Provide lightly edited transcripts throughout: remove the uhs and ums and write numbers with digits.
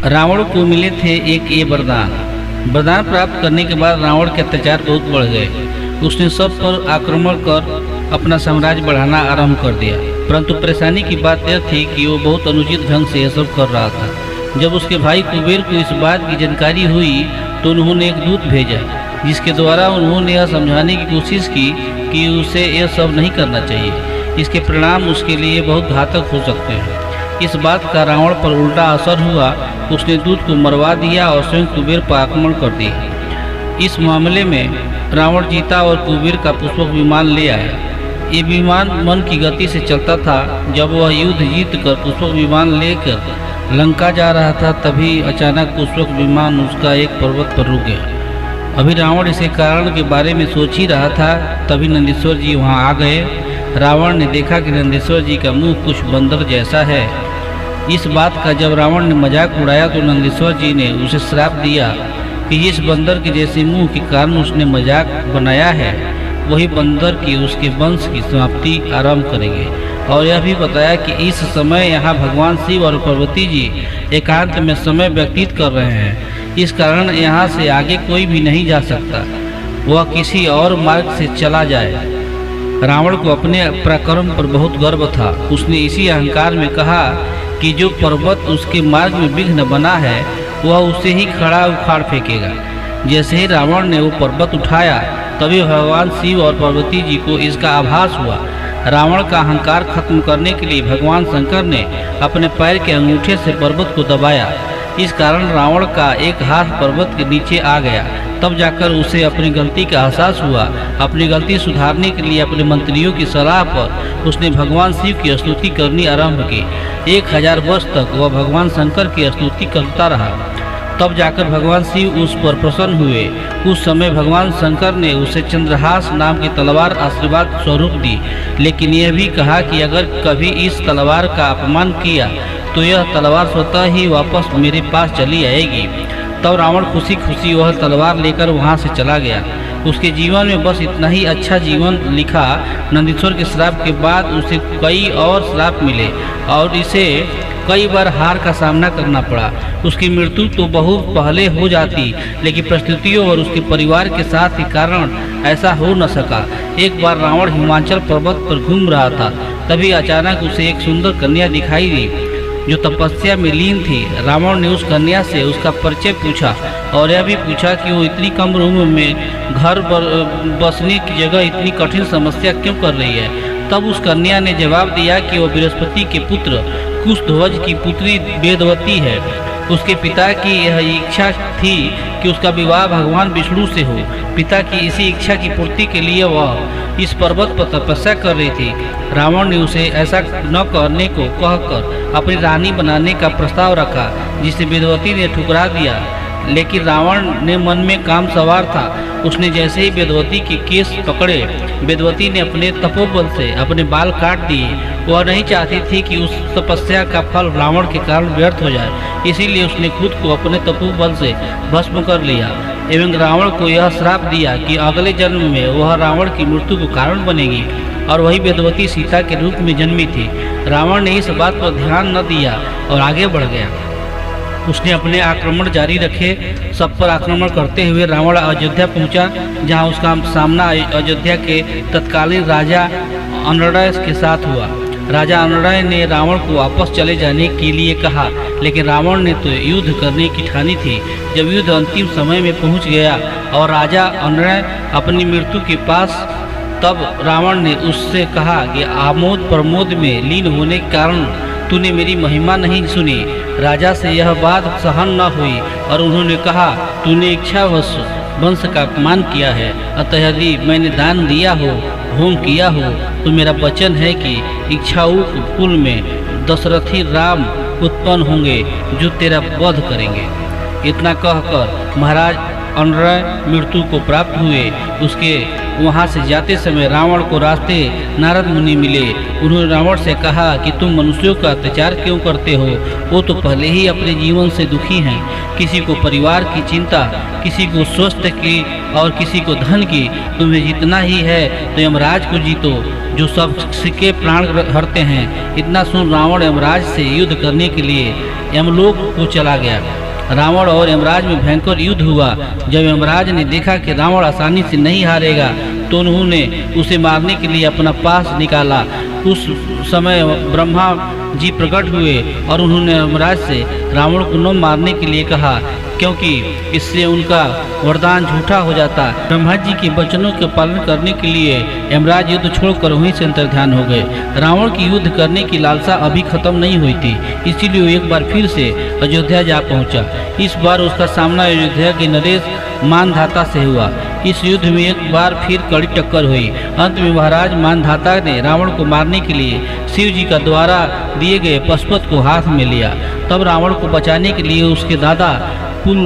रावण को मिले थे एक ये वरदान। वरदान प्राप्त करने के बाद रावण के अत्याचार बहुत बढ़ गए। उसने सब पर आक्रमण कर अपना साम्राज्य बढ़ाना आरंभ कर दिया। परंतु परेशानी की बात यह थी कि वो बहुत अनुचित ढंग से यह सब कर रहा था। जब उसके भाई कुबेर को इस बात की जानकारी हुई तो उन्होंने एक दूत भेजा, जिसके द्वारा उन्होंने यह समझाने की कोशिश की कि उसे यह सब नहीं करना चाहिए। इसके परिणाम उसके लिए बहुत घातक हो सकते हैं। इस बात का रावण पर उल्टा असर हुआ। उसने दूत को मरवा दिया और स्वयं कुबेर पर आक्रमण कर दिया। इस मामले में रावण जीता और कुबेर का पुष्पक विमान ले आया। ये विमान मन की गति से चलता था। जब वह युद्ध जीत कर पुष्पक विमान लेकर लंका जा रहा था, तभी अचानक पुष्पक विमान उसका एक पर्वत पर रुक गया। अभी रावण इसे कारण के बारे में सोच ही रहा था, तभी नंदीश्वर जी वहां आ गए। रावण ने देखा कि नंदीश्वर जी का मुंह कुछ बंदर जैसा है। इस बात का जब रावण ने मजाक उड़ाया तो नंदीश्वर जी ने उसे श्राप दिया कि इस बंदर के जैसे मुंह के कारण उसने मजाक बनाया है, वही बंदर की उसके वंश की समाप्ति आरंभ करेंगे। और यह भी बताया कि इस समय यहाँ भगवान शिव और पार्वती जी एकांत में समय व्यतीत कर रहे हैं। इस कारण यहाँ से आगे कोई भी नहीं जा सकता, वह किसी और मार्ग से चला जाए। रावण को अपने पराक्रम पर बहुत गर्व था। उसने इसी अहंकार में कहा कि जो पर्वत उसके मार्ग में विघ्न बना है, वह उसे ही खड़ा उखाड़ फेंकेगा। जैसे ही रावण ने वो पर्वत उठाया, तभी भगवान शिव और पार्वती जी को इसका आभास हुआ। रावण का अहंकार खत्म करने के लिए भगवान शंकर ने अपने पैर के अंगूठे से पर्वत को दबाया। इस कारण रावण का एक हाथ पर्वत के नीचे आ गया। तब जाकर उसे अपनी गलती का एहसास हुआ। अपनी गलती सुधारने के लिए अपने मंत्रियों की सलाह पर उसने भगवान शिव की स्तुति करनी आरंभ की। 1000 वर्ष तक वह भगवान शंकर की स्तुति करता रहा। तब जाकर भगवान शिव उस पर प्रसन्न हुए। उस समय भगवान शंकर ने उसे चंद्रहास नाम की तलवार आशीर्वाद स्वरूप दी, लेकिन यह भी कहा कि अगर कभी इस तलवार का अपमान किया तो यह तलवार स्वतः ही वापस मेरे पास चली आएगी। तब रावण खुशी खुशी वह तलवार लेकर वहां से चला गया। उसके जीवन में बस इतना ही अच्छा जीवन लिखा। नंदीश्वर के श्राप के बाद उसे कई और श्राप मिले और इसे कई बार हार का सामना करना पड़ा। उसकी मृत्यु तो बहुत पहले हो जाती, लेकिन परिस्थितियों और उसके परिवार के साथ के कारण ऐसा हो न सका। एक बार रावण हिमाचल पर्वत पर घूम रहा था, तभी अचानक उसे एक सुंदर कन्या दिखाई दी जो तपस्या में लीन थी। रावण ने उस कन्या से उसका परिचय पूछा और यह भी पूछा कि वो इतनी कम उम्र में घर बसने की जगह इतनी कठिन समस्या क्यों कर रही है। तब उस कन्या ने जवाब दिया कि वो बृहस्पति के पुत्र कुशध्वज की पुत्री वेदवती है। उसके पिता की यह इच्छा थी कि उसका विवाह भगवान विष्णु से हो। पिता की इसी इच्छा की पूर्ति के लिए वह इस पर्वत पर तपस्या कर रही थी। रावण ने उसे ऐसा न करने को कहकर अपनी रानी बनाने का प्रस्ताव रखा, जिसे वेदवती ने ठुकरा दिया। लेकिन रावण ने मन में काम सवार था। उसने जैसे ही वेदवती के केस पकड़े, वेदवती ने अपने तपोबल से अपने बाल काट दिए। वह नहीं चाहती थी कि उस तपस्या का फल रावण के कारण व्यर्थ हो जाए, इसीलिए उसने खुद को अपने तपोबल से भस्म कर लिया एवं रावण को यह श्राप दिया कि अगले जन्म में वह रावण की मृत्यु को कारण बनेगी और वही वेदवती सीता के रूप में जन्मी थी। रावण ने इस बात पर ध्यान न दिया और आगे बढ़ गया। उसने अपने आक्रमण जारी रखे। सब पर आक्रमण करते हुए रावण अयोध्या पहुंचा, जहां उसका सामना अयोध्या के तत्कालीन राजा अनड़य के साथ हुआ। राजा अनड़य ने रावण को वापस चले जाने के लिए कहा, लेकिन रावण ने तो युद्ध करने की ठानी थी। जब युद्ध अंतिम समय में पहुंच गया और राजा अनड़य अपनी मृत्यु के पास, तब रावण ने उससे कहा कि आमोद प्रमोद में लीन होने के कारण तूने मेरी महिमा नहीं सुनी। राजा से यह बात सहन न हुई और उन्होंने कहा, तूने इच्छावश वंश का अपमान किया है, अतः यदि मैंने दान दिया हो, होम किया हो, तो मेरा वचन है कि इच्छाऊ कुल में दशरथी राम उत्पन्न होंगे जो तेरा वध करेंगे। इतना कहकर महाराज अनड़य मृत्यु को प्राप्त हुए। उसके वहां से जाते समय रावण को रास्ते नारद मुनि मिले। उन्होंने रावण से कहा कि तुम मनुष्यों का अत्याचार क्यों करते हो, वो तो पहले ही अपने जीवन से दुखी हैं, किसी को परिवार की चिंता, किसी को स्वास्थ्य की और किसी को धन की। तुम्हें जीतना ही है तो यमराज को जीतो जो सबके प्राण हरते हैं। इतना सुन रावण यमराज से युद्ध करने के लिए यमलोक को चला गया। रावण और यमराज में भयंकर युद्ध हुआ। जब यमराज ने देखा कि रावण आसानी से नहीं हारेगा तो उन्होंने उसे मारने के लिए अपना पास निकाला। उस समय ब्रह्मा जी प्रकट हुए और उन्होंने यमराज से रावण को न मारने के लिए कहा, क्योंकि इससे उनका वरदान झूठा हो जाता। ब्रह्मा जी के वचनों के पालन करने के लिए यमराज युद्ध छोड़कर वहीं से अंतर्ध्यान हो गए। रावण की युद्ध करने की लालसा अभी खत्म नहीं हुई थी, इसीलिए वो एक बार फिर से अयोध्या जा पहुंचा। इस बार उसका सामना अयोध्या के नरेश मानधाता से हुआ। इस युद्ध में एक बार फिर कड़ी टक्कर हुई। अंत में महाराज मानधाता ने रावण को मारने के लिए शिव जी का द्वारा दिए गए पशुपत को हाथ में लिया। तब रावण को बचाने के लिए उसके दादा कुल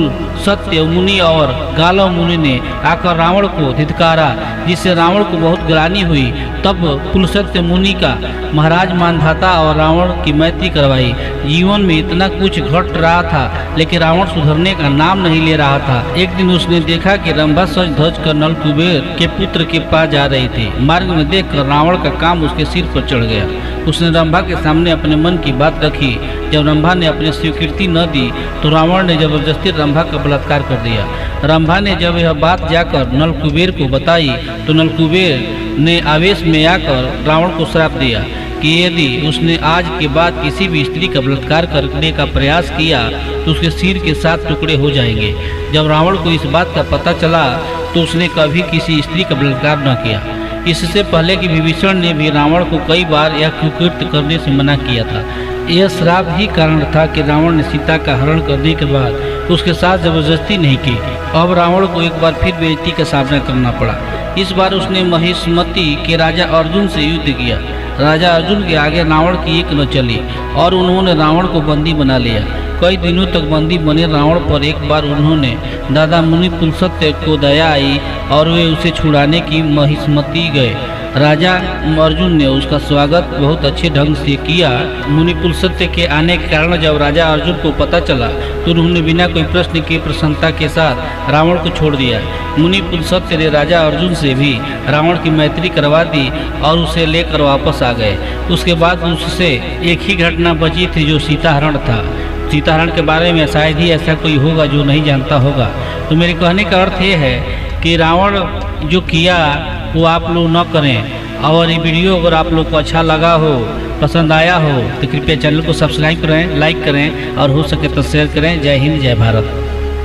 सत्य मुनि और गालव मुनि ने आकर रावण को धिक्कारा, जिससे रावण को बहुत ग्लानि हुई। तब कुल सत्य मुनि का महाराज मानधाता और रावण की मैत्री करवाई। जीवन में इतना कुछ घट रहा था, लेकिन रावण सुधरने का नाम नहीं ले रहा था। एक दिन उसने देखा कि रंभा सज धज कर नलकुबेर के पुत्र के पास जा रही थी। मार्ग में देखकर रावण का काम उसके सिर पर चढ़ गया। उसने रंभा के सामने अपने मन की बात रखी। जब रंभा ने अपनी स्वीकृति न दी तो रावण ने जबरदस्ती रंभा का बलात्कार कर दिया। रंभा ने जब यह बात जाकर नलकुबेर को बताई तो नलकुबेर ने आवेश में आकर रावण को श्राप दिया कि यदि उसने आज के बाद किसी भी स्त्री का बलात्कार करने का प्रयास किया तो उसके सिर के 7 टुकड़े हो जाएंगे। जब रावण को इस बात का पता चला तो उसने कभी किसी स्त्री का बलात्कार न किया। इससे पहले कि विभीषण ने भी रावण को कई बार यह कुकृत्य करने से मना किया था। यह श्राप ही कारण था कि रावण ने सीता का हरण करने के बाद उसके साथ जबरदस्ती नहीं की। अब रावण को एक बार फिर बेइज्जती का सामना करना पड़ा। इस बार उसने महिष्मति के राजा अर्जुन से युद्ध किया। राजा अर्जुन के आगे रावण की एक न चली और उन्होंने रावण को बंदी बना लिया। कई दिनों तक बंदी बने रावण पर एक बार उन्होंने दादा मुनि पुलसत्य को दया आई और वे उसे छुड़ाने की महिष्मति गए। राजा अर्जुन ने उसका स्वागत बहुत अच्छे ढंग से किया। मुनि पुलसत्य के आने के कारण जब राजा अर्जुन को पता चला तो उन्होंने बिना कोई प्रश्न के प्रसन्नता के साथ रावण को छोड़ दिया। मुनि पुलसत्य ने राजा अर्जुन से भी रावण की मैत्री करवा दी और उसे लेकर वापस आ गए। उसके बाद उससे एक ही घटना बची थी जो सीताहरण था। सीताहरण के बारे में शायद ही ऐसा कोई होगा जो नहीं जानता होगा। तो मेरे कहने का अर्थ ये है कि रावण जो किया वो आप लोग न करें। और ये वीडियो अगर आप लोग को अच्छा लगा हो, पसंद आया हो तो कृपया चैनल को सब्सक्राइब करें, लाइक करें और हो सके तो शेयर करें। जय हिंद, जय भारत।